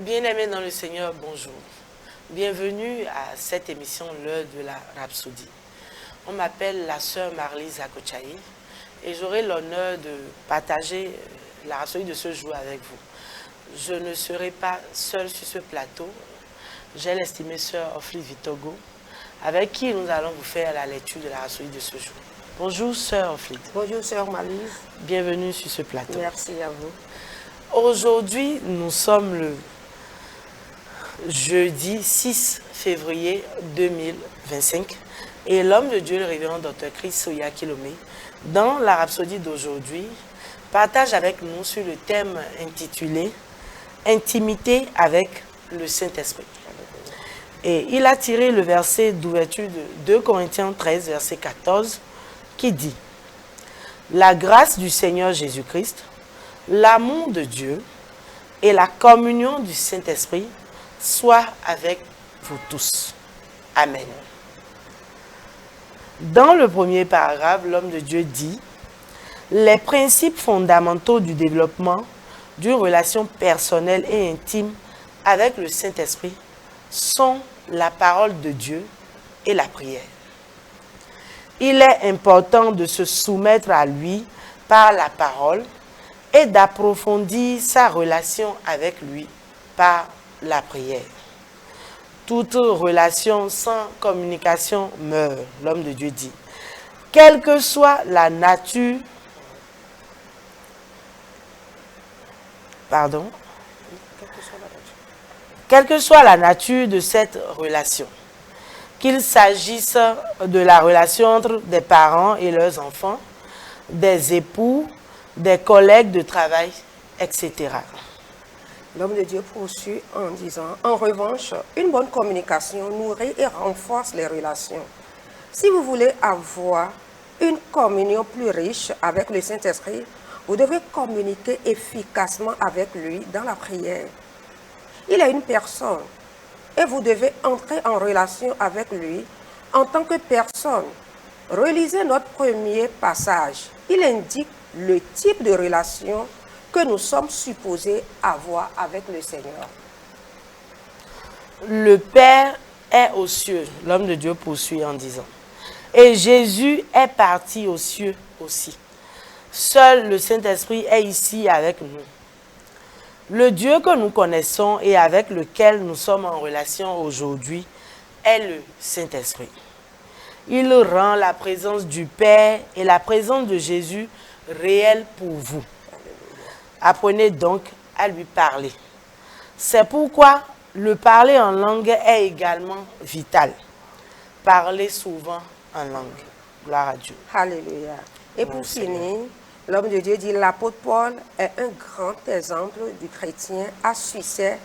Bien-aimés dans le Seigneur, bonjour. Bienvenue à cette émission, l'heure de la Rhapsodie. On m'appelle la sœur Marlise Akochaï et j'aurai l'honneur de partager la Rhapsodie de ce jour avec vous. Je ne serai pas seule sur ce plateau. J'ai l'estimée sœur Ofli Vitogo, avec qui nous allons vous faire la lecture de la Rhapsodie de ce jour. Bonjour sœur Ofli. Bonjour sœur Marlise. Bienvenue sur ce plateau. Merci à vous. Aujourd'hui, nous sommes le jeudi 6 février 2025 et l'homme de Dieu, le révérend Dr Chris Soya Kilomé, dans la Rhapsodie d'aujourd'hui, partage avec nous sur le thème intitulé « Intimité avec le Saint-Esprit ». Et il a tiré le verset d'ouverture de 2 Corinthiens 13, verset 14, qui dit « La grâce du Seigneur Jésus-Christ, l'amour de Dieu et la communion du Saint-Esprit soit avec vous tous. Amen. » Dans le premier paragraphe, l'homme de Dieu dit « Les principes fondamentaux du développement d'une relation personnelle et intime avec le Saint-Esprit sont la parole de Dieu et la prière. Il est important de se soumettre à lui par la parole et d'approfondir sa relation avec lui par la prière. Toute relation sans communication meurt, l'homme de Dieu dit. Quelle que soit la nature, quelle que soit la nature de cette relation, qu'il s'agisse de la relation entre des parents et leurs enfants, des époux, des collègues de travail, etc. L'homme de Dieu poursuit en disant, en revanche, une bonne communication nourrit et renforce les relations. Si vous voulez avoir une communion plus riche avec le Saint-Esprit, vous devez communiquer efficacement avec lui dans la prière. Il est une personne et vous devez entrer en relation avec lui en tant que personne. Relisez notre premier passage. Il indique le type de relation que nous sommes supposés avoir avec le Seigneur. Le Père est aux cieux, l'homme de Dieu poursuit en disant. Et Jésus est parti aux cieux aussi. Seul le Saint-Esprit est ici avec nous. Le Dieu que nous connaissons et avec lequel nous sommes en relation aujourd'hui est le Saint-Esprit. Il rend la présence du Père et la présence de Jésus réelle pour vous. Apprenez donc à lui parler. C'est pourquoi le parler en langue est également vital. Parlez souvent en langue. Gloire à Dieu. Alléluia. Et pour finir, l'homme de Dieu dit, l'apôtre Paul est un grand exemple du chrétien à succès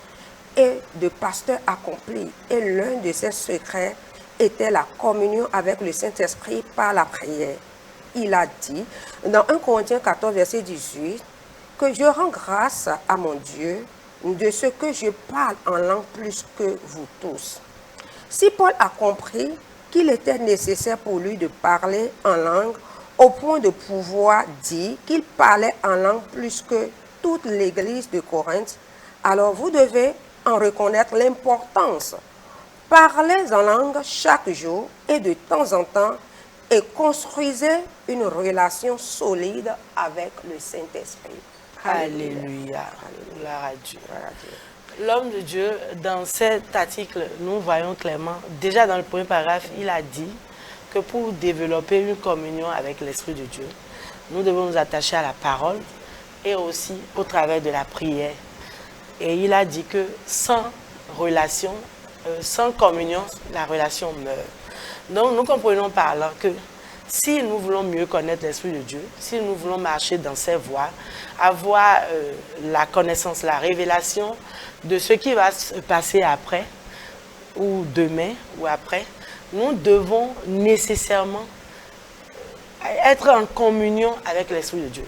et de pasteur accompli. Et l'un de ses secrets était la communion avec le Saint-Esprit par la prière. Il a dit, dans 1 Corinthiens 14, verset 18, que je rends grâce à mon Dieu de ce que je parle en langue plus que vous tous. Si Paul a compris qu'il était nécessaire pour lui de parler en langue au point de pouvoir dire qu'il parlait en langue plus que toute l'église de Corinthe, alors vous devez en reconnaître l'importance. Parlez en langue chaque jour et de temps en temps et construisez une relation solide avec le Saint-Esprit. Alléluia. Gloire à Dieu. L'homme de Dieu, dans cet article, nous voyons clairement, déjà dans le premier paragraphe, il a dit que pour développer une communion avec l'Esprit de Dieu, nous devons nous attacher à la parole et aussi au travers de la prière. Et il a dit que sans relation, sans communion, la relation meurt. Donc nous comprenons par là que si nous voulons mieux connaître l'Esprit de Dieu, si nous voulons marcher dans ses voies, avoir la connaissance, la révélation de ce qui va se passer après, ou demain, ou après, nous devons nécessairement être en communion avec l'Esprit de Dieu.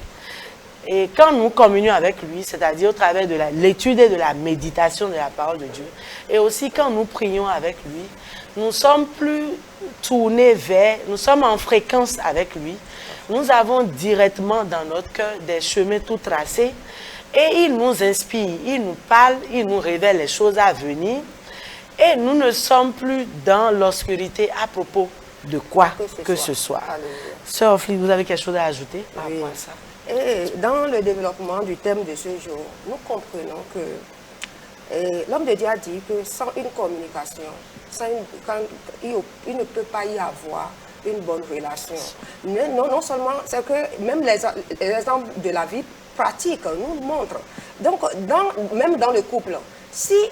Et quand nous communions avec lui, c'est-à-dire au travers de l'étude et de la méditation de la parole de Dieu, et aussi quand nous prions avec lui, nous sommes plus tournés vers, nous sommes en fréquence avec lui, nous avons directement dans notre cœur des chemins tout tracés Et il nous inspire, il nous parle, il nous révèle les choses à venir. Et nous ne sommes plus dans l'obscurité à propos de quoi que ce soit. Sœur Ophélie, vous avez quelque chose à ajouter par rapport à ça? Et dans le développement du thème de ce jour, nous comprenons que l'homme de Dieu a dit que sans une communication, il ne peut pas y avoir une bonne relation. Non seulement, c'est que même les exemples de la vie pratique nous montrent. Donc, même dans le couple, si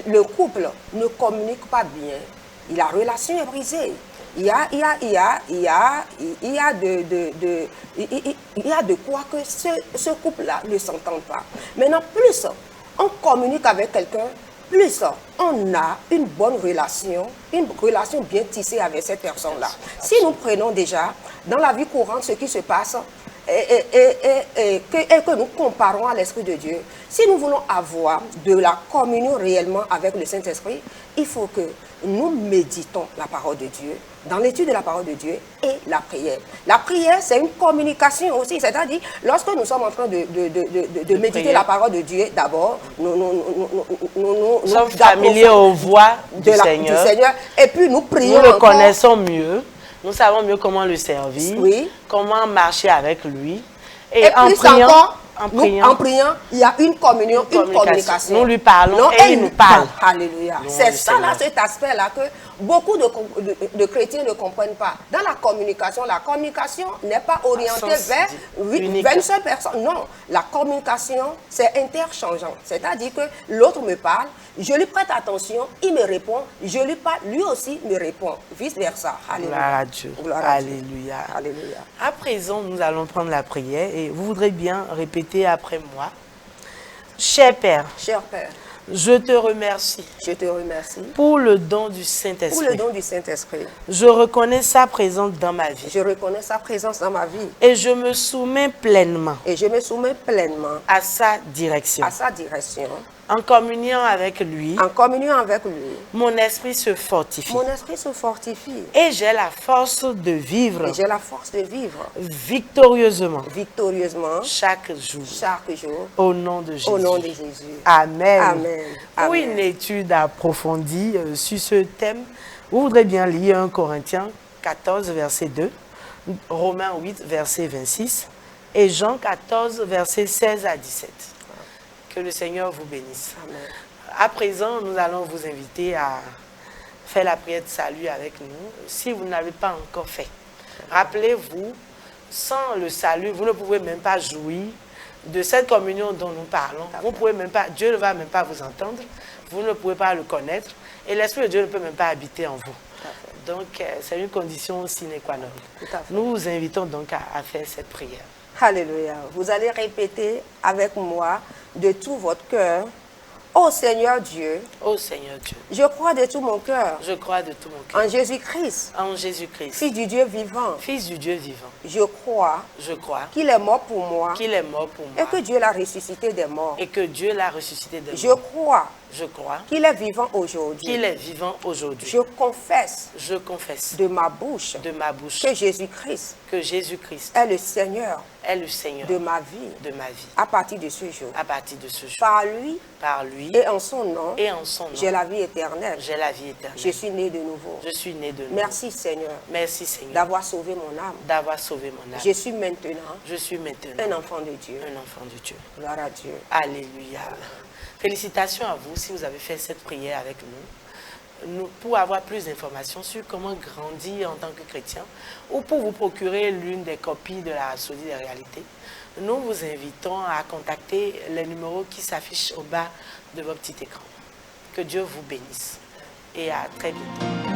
le couple ne communique pas bien, la relation est brisée. Il y a de quoi que ce couple-là ne s'entende pas. Maintenant, plus on communique avec quelqu'un, plus on a une bonne relation, bien tissée avec cette personne-là. Si nous prenons déjà dans la vie courante ce qui se passe et que nous comparons à l'Esprit de Dieu, si nous voulons avoir de la communion réellement avec le Saint-Esprit, il faut que nous méditons la parole de Dieu, dans l'étude de la parole de Dieu et la prière. La prière, c'est une communication aussi, c'est-à-dire, lorsque nous sommes en train de méditer la parole de Dieu, d'abord, nous sommes familiers aux voix du Seigneur, et puis nous prions. Nous le connaissons mieux, nous savons mieux comment le servir, comment marcher avec lui. Et en priant, il y a une communion, une communication. Nous lui parlons et il nous parle. Alléluia. C'est ça, là, cet aspect-là que beaucoup de chrétiens ne comprennent pas. Dans la communication n'est pas orientée vers une seule personne. Non, la communication, c'est interchangeant. C'est-à-dire que l'autre me parle, je lui prête attention, il me répond, je lui parle, lui aussi me répond. Vice-versa. Alléluia. Gloire à Dieu. Alléluia. Alléluia. À présent, nous allons prendre la prière et vous voudrez bien répéter après moi. Cher Père. Cher Père. Je te remercie. Je te remercie. Pour le don du Saint-Esprit. Pour le don du Saint-Esprit. Je reconnais sa présence dans ma vie. Je reconnais sa présence dans ma vie. Et je me soumets pleinement. Et je me soumets pleinement. À sa direction. À sa direction. En communion avec lui. En communion avec lui. Mon esprit se fortifie. Mon esprit se fortifie. Et j'ai la force de vivre. Et j'ai la force de vivre. Victorieusement. Victorieusement. Chaque jour. Chaque jour. Au nom de Jésus. Au nom de Jésus. Amen. Amen. Pour une étude approfondie sur ce thème, vous voudrez bien lire 1 Corinthiens 14, verset 2, Romains 8, verset 26 et Jean 14, verset 16 à 17. Que le Seigneur vous bénisse. Amen. À présent, nous allons vous inviter à faire la prière de salut avec nous. Si vous n'avez pas encore fait, rappelez-vous, sans le salut, vous ne pouvez même pas jouir de cette communion dont nous parlons. Vous pouvez même pas, Dieu ne va même pas vous entendre, vous ne pouvez pas le connaître, et l'Esprit de Dieu ne peut même pas habiter en vous. Donc, c'est une condition sine qua non. Nous vous invitons donc à faire cette prière. Alléluia. Vous allez répéter avec moi de tout votre cœur. Ô Seigneur Dieu, ô Seigneur Dieu, je crois de tout mon cœur, je crois de tout mon cœur, en Jésus-Christ, Fils du Dieu vivant, je crois qu'il est mort pour moi, et que Dieu l'a ressuscité des morts, je crois qu'il est vivant aujourd'hui, je confesse de ma bouche que Jésus-Christ est le Seigneur de ma vie à partir de ce jour. Par lui et en son nom, j'ai la vie éternelle. Je suis né de nouveau. Merci Seigneur, d'avoir sauvé mon âme. Je suis maintenant un enfant de Dieu. Gloire à Dieu. Alléluia. Félicitations à vous si vous avez fait cette prière avec nous. Pour avoir plus d'informations sur comment grandir en tant que chrétien ou pour vous procurer l'une des copies de la Rhapsodie des réalités, nous vous invitons à contacter les numéros qui s'affichent au bas de votre petit écran. Que Dieu vous bénisse et à très bientôt.